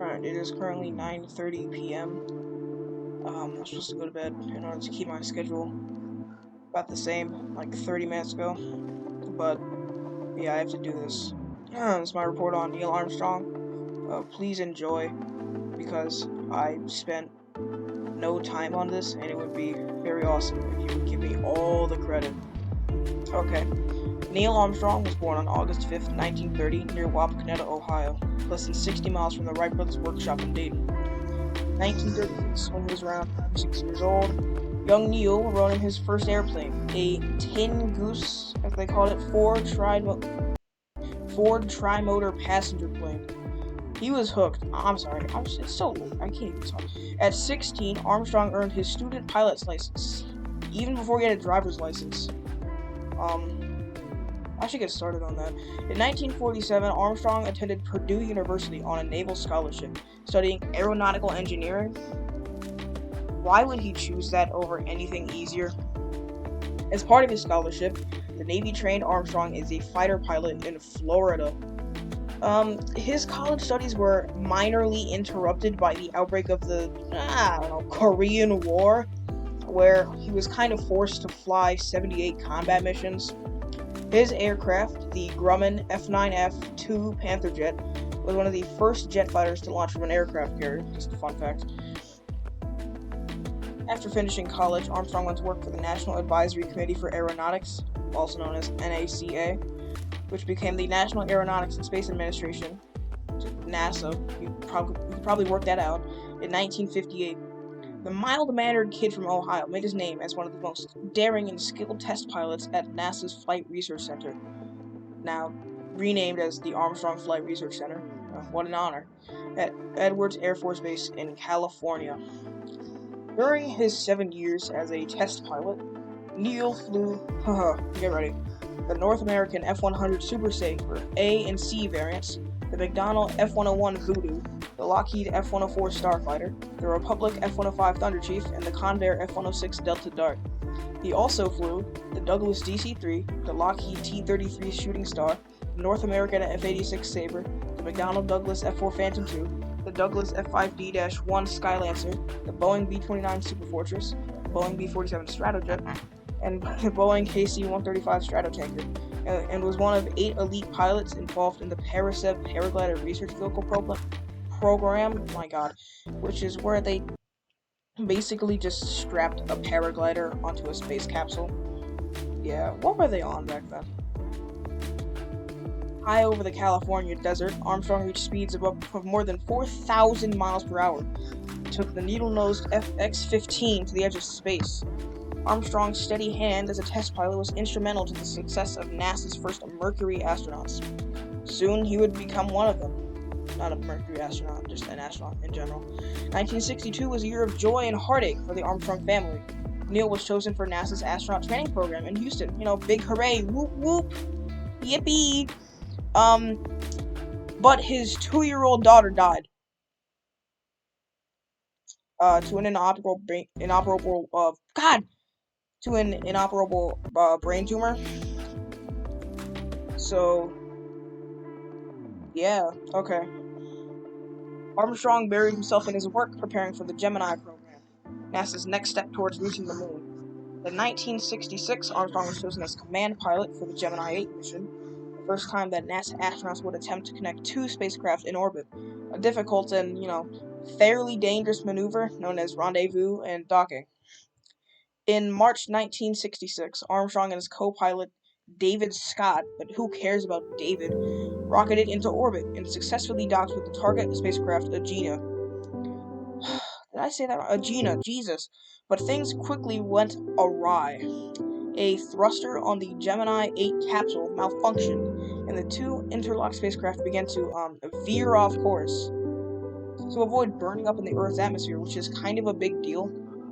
Alright, it is currently 9:30 p.m. I'm supposed to go to bed in order to keep my schedule about the same, like 30 minutes ago. But, yeah, I have to do this. This is my report on Neil Armstrong. Please enjoy, because I spent no time on this, and it would be very awesome if you would give me all the credit. Okay. Neil Armstrong was born on August 5th, 1930, near Wapakoneta, Ohio, less than 60 miles from the Wright Brothers workshop in Dayton. 1936, when he was around 6 years old, young Neil rode in his first airplane, a Tin Goose, as they called it, Ford tri-motor passenger plane. He was hooked. I'm sorry, it's so late, I can't even talk. At 16, Armstrong earned his student pilot's license, even before he had a driver's license. I should get started on that. In 1947, Armstrong attended Purdue University on a naval scholarship, studying aeronautical engineering. Why would he choose that over anything easier? As part of his scholarship, the Navy trained Armstrong as a fighter pilot in Florida. His college studies were minorly interrupted by the outbreak of the, Korean War, where he was kind of forced to fly 78 combat missions. His aircraft, the Grumman F-9F-2 Panther jet, was one of the first jet fighters to launch from an aircraft carrier. Just a fun fact. After finishing college, Armstrong went to work for the National Advisory Committee for Aeronautics, also known as NACA, which became the National Aeronautics and Space Administration, NASA. You could probably work that out, in 1958. The mild-mannered kid from Ohio made his name as one of the most daring and skilled test pilots at NASA's Flight Research Center, now renamed as the Armstrong Flight Research Center. What an honor. At Edwards Air Force Base in California. During his 7 years as a test pilot, Neil flew, get ready, the North American F-100 Super Sabre A and C variants, the McDonnell F-101 Voodoo, the Lockheed F-104 Starfighter, the Republic F-105 Thunderchief, and the Convair F-106 Delta Dart. He also flew the Douglas DC-3, the Lockheed T-33 Shooting Star, the North American F-86 Sabre, the McDonnell Douglas F-4 Phantom II, the Douglas F-5D-1 Skylancer, the Boeing B-29 Superfortress, the Boeing B-47 Stratojet, and the Boeing KC-135 Stratotanker, and was one of 8 elite pilots involved in the Parasev Paraglider Research Vehicle program, which is where they basically just strapped a paraglider onto a space capsule. Yeah, what were they on back then? High over the California desert, Armstrong reached speeds of more than 4,000 miles per hour. He took the needle-nosed FX-15 to the edge of space. Armstrong's steady hand as a test pilot was instrumental to the success of NASA's first Mercury astronauts. Soon, he would become one of them. Not a Mercury astronaut, just an astronaut in general. 1962 was a year of joy and heartache for the Armstrong family. Neil was chosen for NASA's astronaut training program in Houston. Big hooray, whoop whoop, yippee. But his 2-year-old daughter died. To an inoperable brain tumor. So, yeah, okay. Armstrong buried himself in his work preparing for the Gemini program, NASA's next step towards reaching the moon. In 1966, Armstrong was chosen as command pilot for the Gemini 8 mission, the first time that NASA astronauts would attempt to connect 2 spacecraft in orbit, a difficult and, fairly dangerous maneuver known as rendezvous and docking. In March 1966, Armstrong and his co-pilot David Scott, but who cares about David, rocketed into orbit and successfully docked with the target spacecraft Agena. Did I say that wrong? Agena, Jesus. But things quickly went awry. A thruster on the Gemini 8 capsule malfunctioned, and the 2 interlocked spacecraft began to veer off course. To avoid burning up in the Earth's atmosphere, which is kind of a big deal,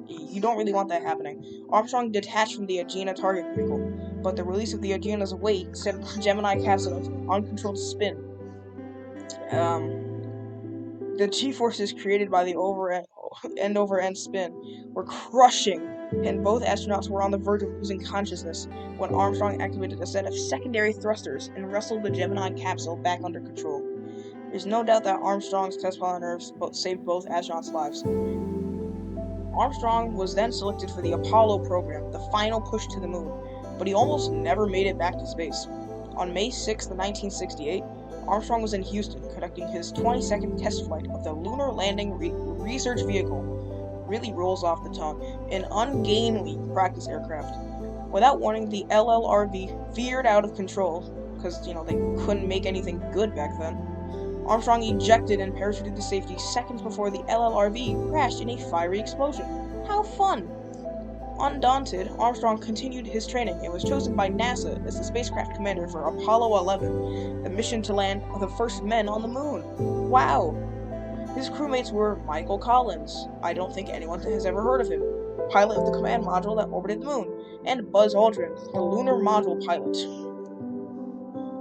you don't really want that happening, Armstrong detached from the Agena target vehicle, but the release of the Agena's weight sent the Gemini capsule into an uncontrolled spin. The G-forces created by the end-over-end spin were crushing, and both astronauts were on the verge of losing consciousness when Armstrong activated a set of secondary thrusters and wrestled the Gemini capsule back under control. There's no doubt that Armstrong's test pilot nerves saved both astronauts' lives. Armstrong was then selected for the Apollo program, the final push to the moon, but he almost never made it back to space. On May 6, 1968, Armstrong was in Houston conducting his 22nd test flight of the Lunar Landing Research Vehicle. Really rolls off the tongue. An ungainly practice aircraft. Without warning, the LLRV veered out of control because, they couldn't make anything good back then. Armstrong ejected and parachuted to safety seconds before the LLRV crashed in a fiery explosion. How fun! Undaunted, Armstrong continued his training and was chosen by NASA as the spacecraft commander for Apollo 11, the mission to land the first men on the moon. Wow! His crewmates were Michael Collins, I don't think anyone has ever heard of him, pilot of the command module that orbited the moon, and Buzz Aldrin, the lunar module pilot.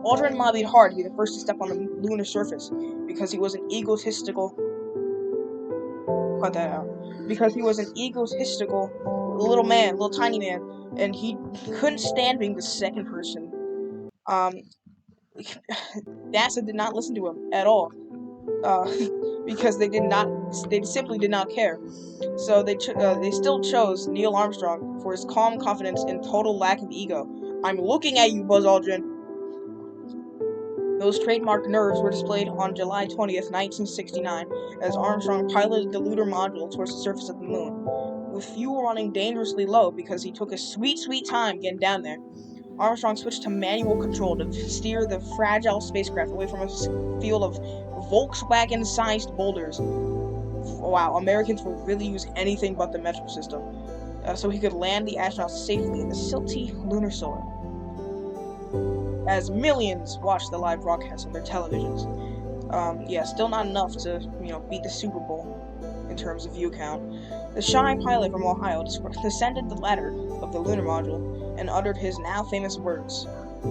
Aldrin lobbied hard to be the first to step on the lunar surface because he was an egotistical little tiny man, and he couldn't stand being the second person. NASA did not listen to him at all, because they simply did not care. So they still chose Neil Armstrong for his calm confidence and total lack of ego. I'm looking at you, Buzz Aldrin. Those trademark nerves were displayed on July 20th, 1969, as Armstrong piloted the lunar module towards the surface of the moon. With fuel running dangerously low because he took his sweet time getting down there, Armstrong switched to manual control to steer the fragile spacecraft away from a field of Volkswagen-sized boulders. Wow, Americans will really use anything but the metric system, so he could land the astronauts safely in the silty lunar soil. As millions watched the live broadcast on their televisions. Still not enough to, beat the Super Bowl in terms of view count. The shy pilot from Ohio descended the ladder of the lunar module and uttered his now famous words,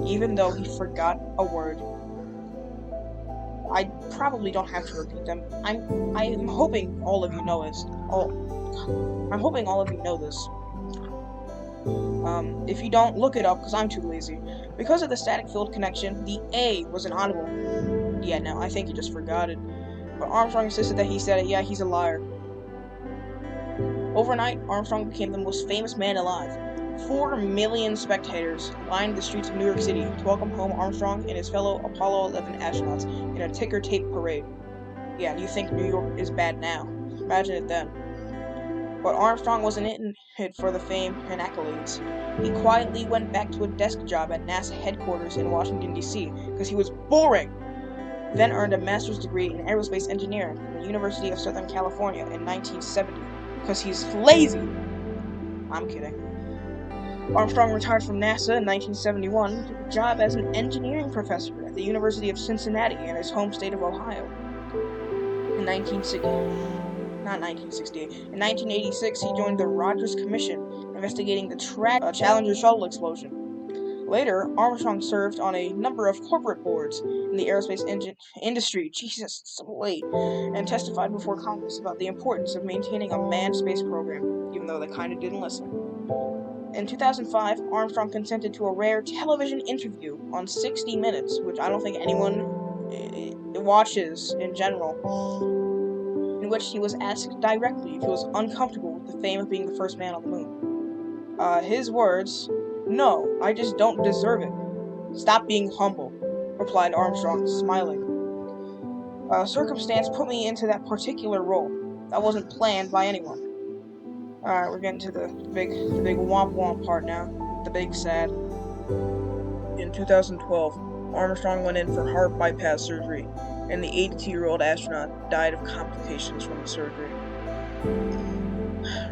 even though he forgot a word. I probably don't have to repeat them. I'm hoping all of you know this. I'm hoping all of you know this. If you don't, look it up, because I'm too lazy. Because of the static field connection, the A was inaudible. Yeah, no, I think he just forgot it. But Armstrong insisted that he said it. Yeah, he's a liar. Overnight, Armstrong became the most famous man alive. 4 million spectators lined the streets of New York City to welcome home Armstrong and his fellow Apollo 11 astronauts in a ticker tape parade. Yeah, and you think New York is bad now. Imagine it then. But Armstrong wasn't in it for the fame and accolades. He quietly went back to a desk job at NASA headquarters in Washington, D.C. because he was boring. Then earned a master's degree in aerospace engineering from the University of Southern California in 1970 because he's lazy. I'm kidding. Armstrong retired from NASA in 1971 and took a job as an engineering professor at the University of Cincinnati in his home state of Ohio. In 1986, he joined the Rogers Commission, investigating the Challenger shuttle explosion. Later, Armstrong served on a number of corporate boards in the aerospace industry, Jesus, so late, and testified before Congress about the importance of maintaining a manned space program, even though they kind of didn't listen. In 2005, Armstrong consented to a rare television interview on 60 Minutes, which I don't think anyone watches in general, in which he was asked directly if he was uncomfortable with the fame of being the first man on the moon. His words, "No, I just don't deserve it. Stop being humble," replied Armstrong, smiling. Circumstance put me into that particular role. That wasn't planned by anyone. Alright, we're getting to the big womp womp part now. The big sad. In 2012, Armstrong went in for heart bypass surgery, and the 82-year-old astronaut died of complications from the surgery.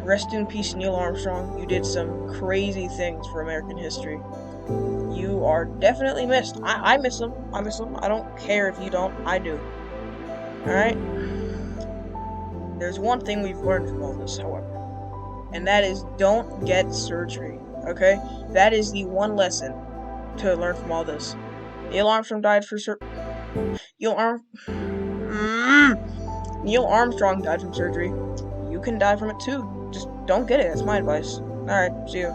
Rest in peace, Neil Armstrong. You did some crazy things for American history. You are definitely missed. I miss him. I don't care if you don't. I do. Alright? There's one thing we've learned from all this, however, and that is don't get surgery. Okay? That is the one lesson to learn from all this. Neil Armstrong died from surgery. You can die from it too. Just don't get it. That's my advice. Alright, see you.